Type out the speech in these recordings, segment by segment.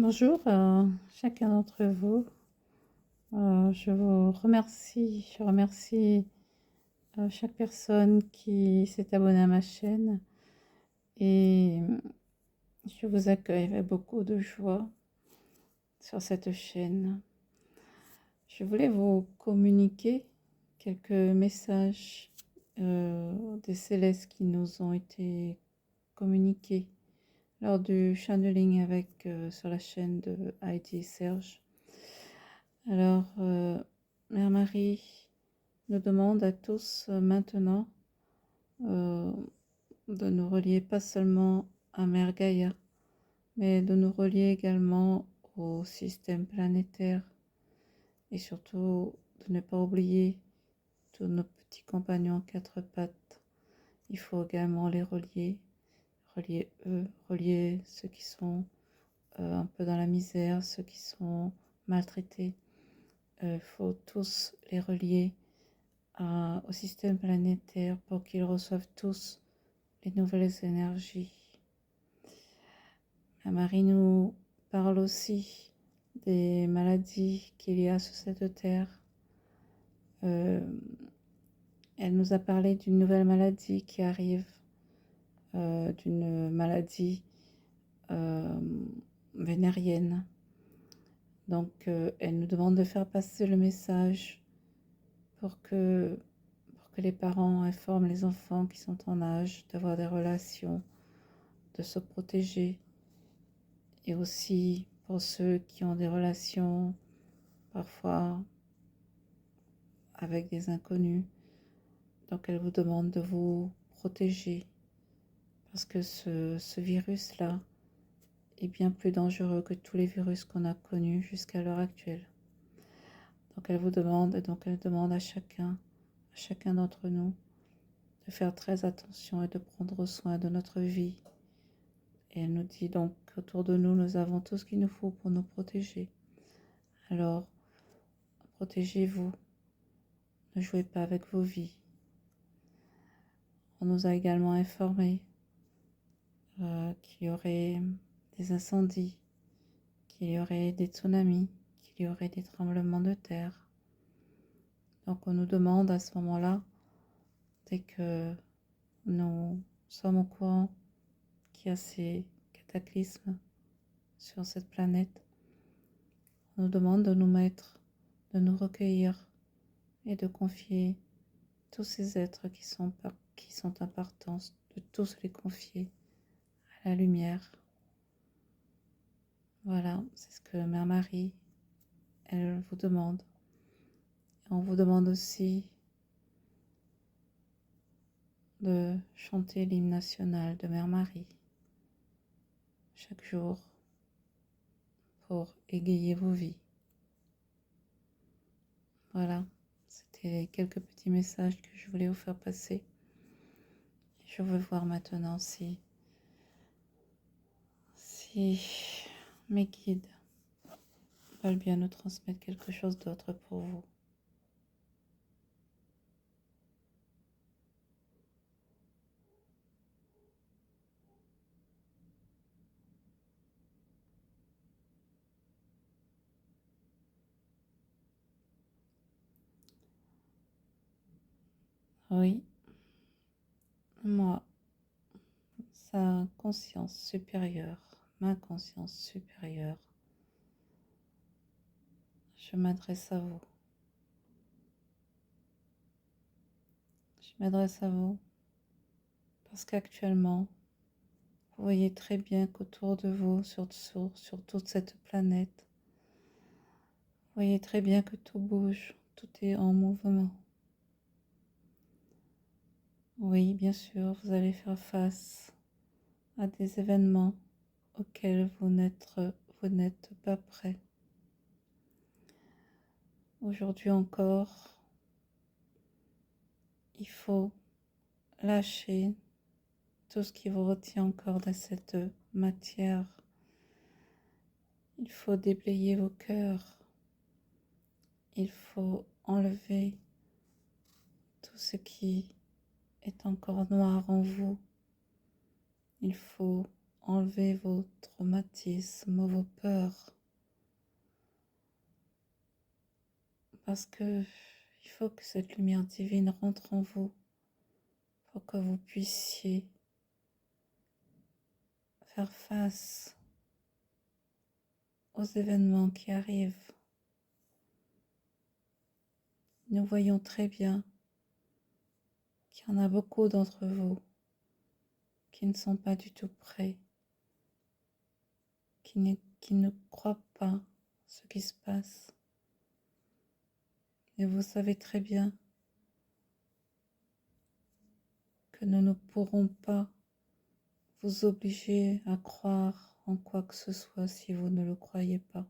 Bonjour à chacun d'entre vous. Je vous remercie, je remercie chaque personne qui s'est abonnée à ma chaîne et je vous accueille avec beaucoup de joie sur cette chaîne. Je voulais vous communiquer quelques messages des célestes qui nous ont été communiqués lors du channeling sur la chaîne de Heidi et Serge. Alors, Mère Marie nous demande à tous maintenant euh, de nous relier pas seulement à Mère Gaïa, mais de nous relier également au système planétaire et surtout de ne pas oublier tous nos petits compagnons quatre pattes. Il faut également les relier eux, relier ceux qui sont un peu dans la misère, ceux qui sont maltraités. Il faut tous les relier au système planétaire pour qu'ils reçoivent tous les nouvelles énergies. La Marie nous parle aussi des maladies qu'il y a sur cette terre. Elle nous a parlé d'une nouvelle maladie qui arrive, d'une maladie vénérienne. Donc, elle nous demande de faire passer le message pour que les parents informent les enfants qui sont en âge d'avoir des relations, de se protéger, et aussi pour ceux qui ont des relations parfois avec des inconnus. Donc elle vous demande de vous protéger parce que ce virus-là est bien plus dangereux que tous les virus qu'on a connus jusqu'à l'heure actuelle. Donc elle demande à chacun d'entre nous de faire très attention et de prendre soin de notre vie. Et elle nous dit donc qu'autour de nous, nous avons tout ce qu'il nous faut pour nous protéger. Alors, protégez-vous, ne jouez pas avec vos vies. On nous a également informé qu'il y aurait des incendies, qu'il y aurait des tsunamis, qu'il y aurait des tremblements de terre. Donc on nous demande à ce moment-là, dès que nous sommes au courant qu'il y a ces cataclysmes sur cette planète, on nous demande de nous mettre, de nous recueillir et de confier tous ces êtres qui sont importants, de tous les confier à la lumière. Voilà, c'est ce que Mère Marie, elle vous demande. Et on vous demande aussi de chanter l'hymne national de Mère Marie chaque jour pour égayer vos vies. Voilà, c'était quelques petits messages que je voulais vous faire passer. Je veux voir maintenant si mes guides veulent bien nous transmettre quelque chose d'autre pour vous. Oui, moi, sa conscience supérieure, ma conscience supérieure, je m'adresse à vous. Je m'adresse à vous parce qu'actuellement, vous voyez très bien qu'autour de vous, sur toute cette planète, vous voyez très bien que tout bouge, tout est en mouvement. Oui, bien sûr, vous allez faire face à des événements auxquels vous n'êtes pas prêt. Aujourd'hui encore, il faut lâcher tout ce qui vous retient encore de cette matière. Il faut déblayer vos cœurs. Il faut enlever tout ce qui est encore noir en vous. Il faut enlever vos traumatismes, vos peurs. Parce que il faut que cette lumière divine rentre en vous pour que vous puissiez faire face aux événements qui arrivent. Nous voyons très bien qu'il y en a beaucoup d'entre vous qui ne sont pas du tout prêts, qui ne croient pas ce qui se passe. Et vous savez très bien que nous ne pourrons pas vous obliger à croire en quoi que ce soit si vous ne le croyez pas.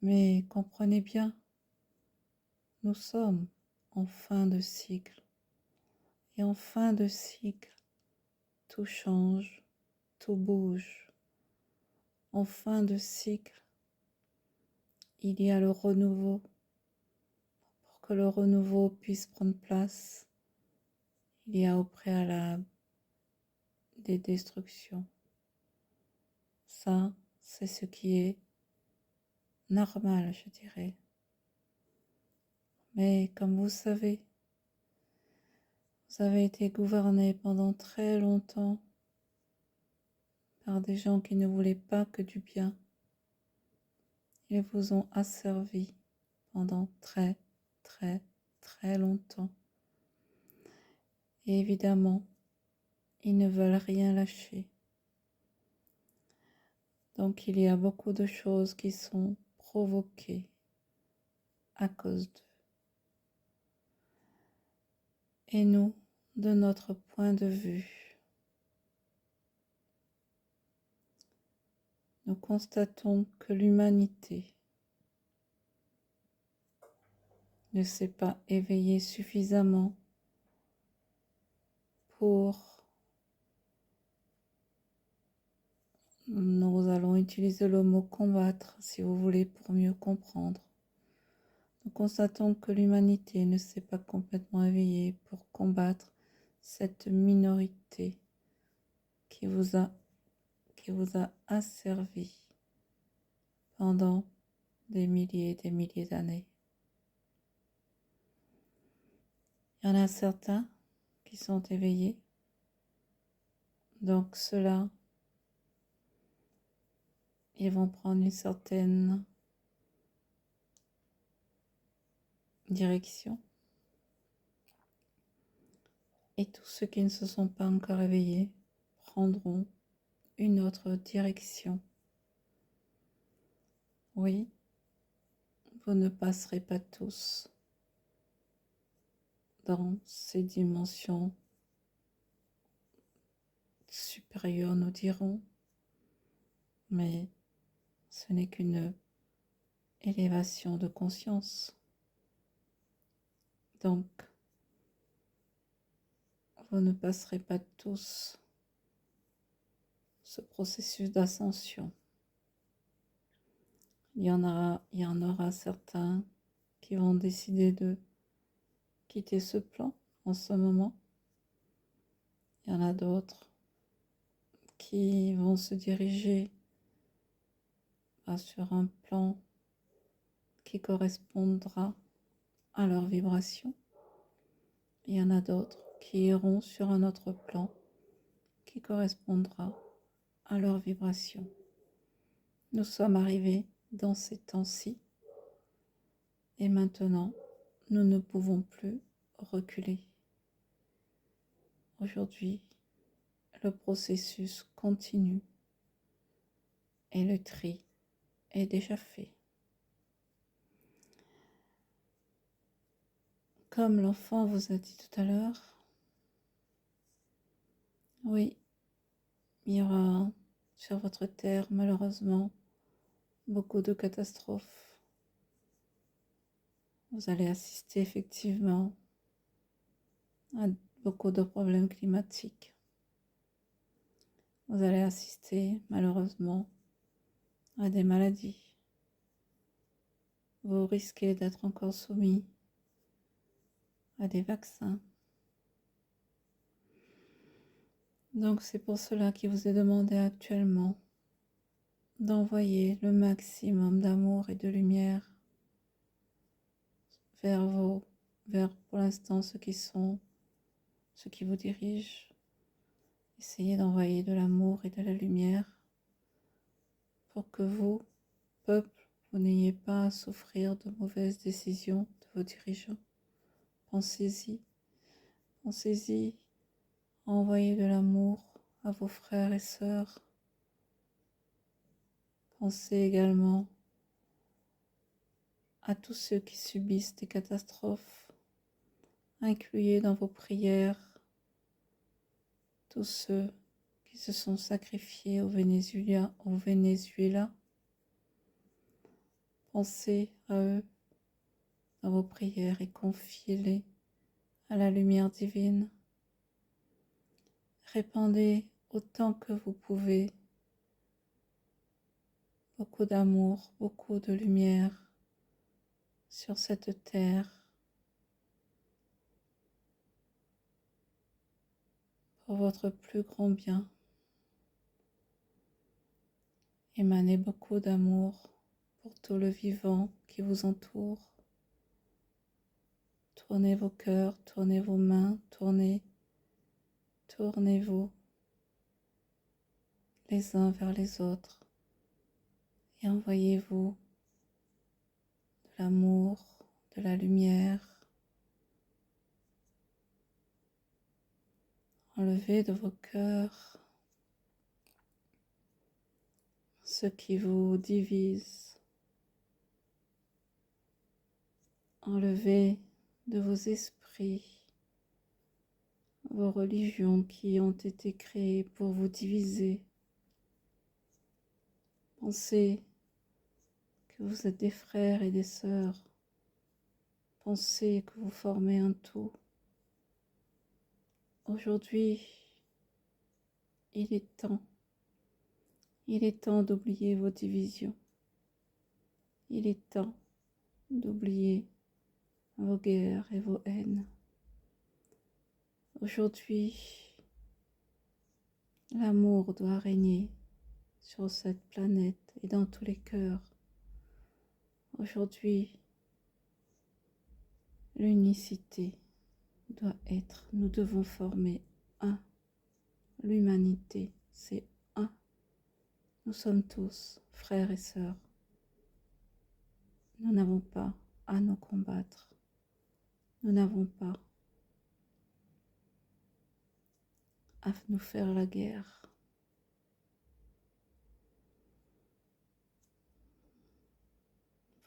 Mais comprenez bien, nous sommes en fin de cycle. Et en fin de cycle, tout change, tout bouge. En fin de cycle, il y a le renouveau. Pour que le renouveau puisse prendre place, il y a au préalable des destructions. Ça, c'est ce qui est normal, je dirais. Mais comme vous savez, vous avez été gouverné pendant très longtemps par des gens qui ne voulaient pas que du bien. Ils vous ont asservi pendant très longtemps. Et évidemment, ils ne veulent rien lâcher. Donc il y a beaucoup de choses qui sont provoquées à cause d'eux. Et nous, de notre point de vue, nous constatons que l'humanité ne s'est pas éveillée suffisamment pour, nous allons utiliser le mot combattre si vous voulez pour mieux comprendre. Nous constatons que l'humanité ne s'est pas complètement éveillée pour combattre cette minorité qui vous a asservi pendant des milliers et des milliers d'années. Il y en a certains qui sont éveillés, donc ceux-là, ils vont prendre une certaine direction. Et tous ceux qui ne se sont pas encore éveillés prendront une autre direction. Oui, vous ne passerez pas tous dans ces dimensions supérieures, nous dirons, mais ce n'est qu'une élévation de conscience. Donc, vous ne passerez pas tous ce processus d'ascension. Il y en aura certains qui vont décider de quitter ce plan en ce moment. Il y en a d'autres qui vont se diriger sur un plan qui correspondra à leur vibration. Il y en a d'autres qui iront sur un autre plan qui correspondra à leur vibration. Nous sommes arrivés dans ces temps-ci et maintenant nous ne pouvons plus reculer. Aujourd'hui, le processus continue et le tri est déjà fait. Comme l'enfant vous a dit tout à l'heure, oui, il y aura sur votre terre malheureusement beaucoup de catastrophes. Vous allez assister effectivement à beaucoup de problèmes climatiques. Vous allez assister malheureusement à des maladies. Vous risquez d'être encore soumis à des vaccins. Donc c'est pour cela qu'il vous est demandé actuellement d'envoyer le maximum d'amour et de lumière vers pour l'instant ceux qui vous dirigent. Essayez d'envoyer de l'amour et de la lumière pour que vous, peuple, vous n'ayez pas à souffrir de mauvaises décisions de vos dirigeants. Pensez-y, pensez-y, envoyez de l'amour à vos frères et sœurs. Pensez également à tous ceux qui subissent des catastrophes. Incluez dans vos prières tous ceux qui se sont sacrifiés au Venezuela. Pensez à eux dans vos prières et confiez-les à la lumière divine. Répandez autant que vous pouvez beaucoup d'amour, beaucoup de lumière sur cette terre pour votre plus grand bien. Émanez beaucoup d'amour pour tout le vivant qui vous entoure. Tournez vos cœurs, tournez vos mains, tournez-vous les uns vers les autres et envoyez-vous de l'amour, de la lumière. Enlevez de vos cœurs ce qui vous divise. Enlevez de vos esprits vos religions qui ont été créées pour vous diviser. Pensez que vous êtes des frères et des sœurs. Pensez que vous formez un tout. Aujourd'hui, il est temps d'oublier vos divisions. Il est temps d'oublier vos guerres et vos haines. Aujourd'hui, l'amour doit régner sur cette planète et dans tous les cœurs. Aujourd'hui, l'unicité doit être, nous devons former un. L'humanité, c'est un. Nous sommes tous frères et sœurs. Nous n'avons pas à nous combattre. Nous n'avons pas à nous faire la guerre.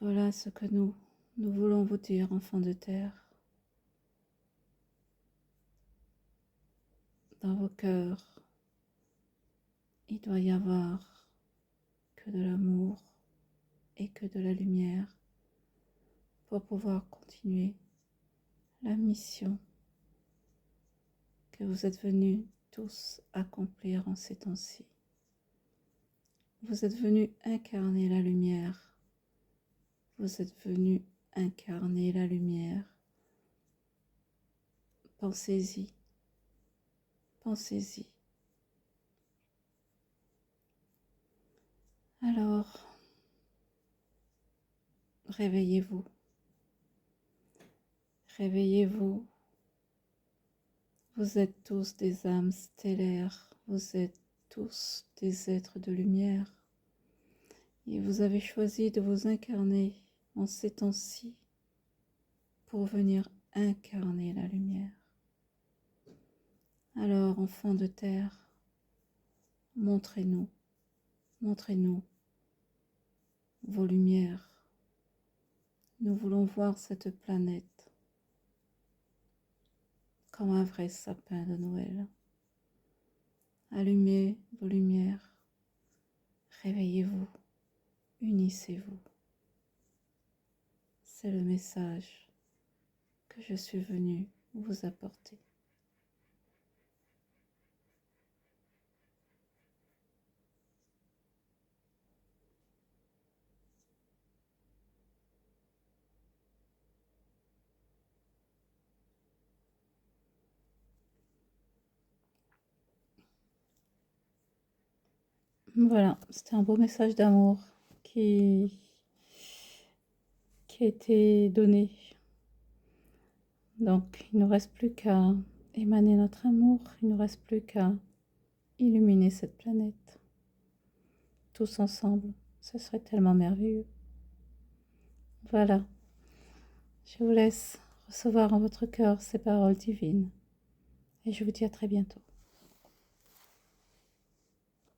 Voilà ce que nous voulons vous dire, enfants de terre. Dans vos cœurs, il doit y avoir que de l'amour et que de la lumière pour pouvoir continuer la mission que vous êtes venus tous accomplir en ces temps-ci. Vous êtes venus incarner la lumière. Vous êtes venus incarner la lumière. Pensez-y. Pensez-y. Alors, réveillez-vous. Réveillez-vous. Vous êtes tous des âmes stellaires. Vous êtes tous des êtres de lumière. Et vous avez choisi de vous incarner en ces temps-ci pour venir incarner la lumière. Alors, enfants de terre, montrez-nous vos lumières. Nous voulons voir cette planète comme un vrai sapin de Noël. Allumez vos lumières, réveillez-vous, unissez-vous. C'est le message que je suis venue vous apporter. Voilà, c'était un beau message d'amour qui, qui a été donné. Donc, il ne nous reste plus qu'à émaner notre amour, il ne nous reste plus qu'à illuminer cette planète, tous ensemble. Ce serait tellement merveilleux. Voilà, je vous laisse recevoir en votre cœur ces paroles divines et je vous dis à très bientôt.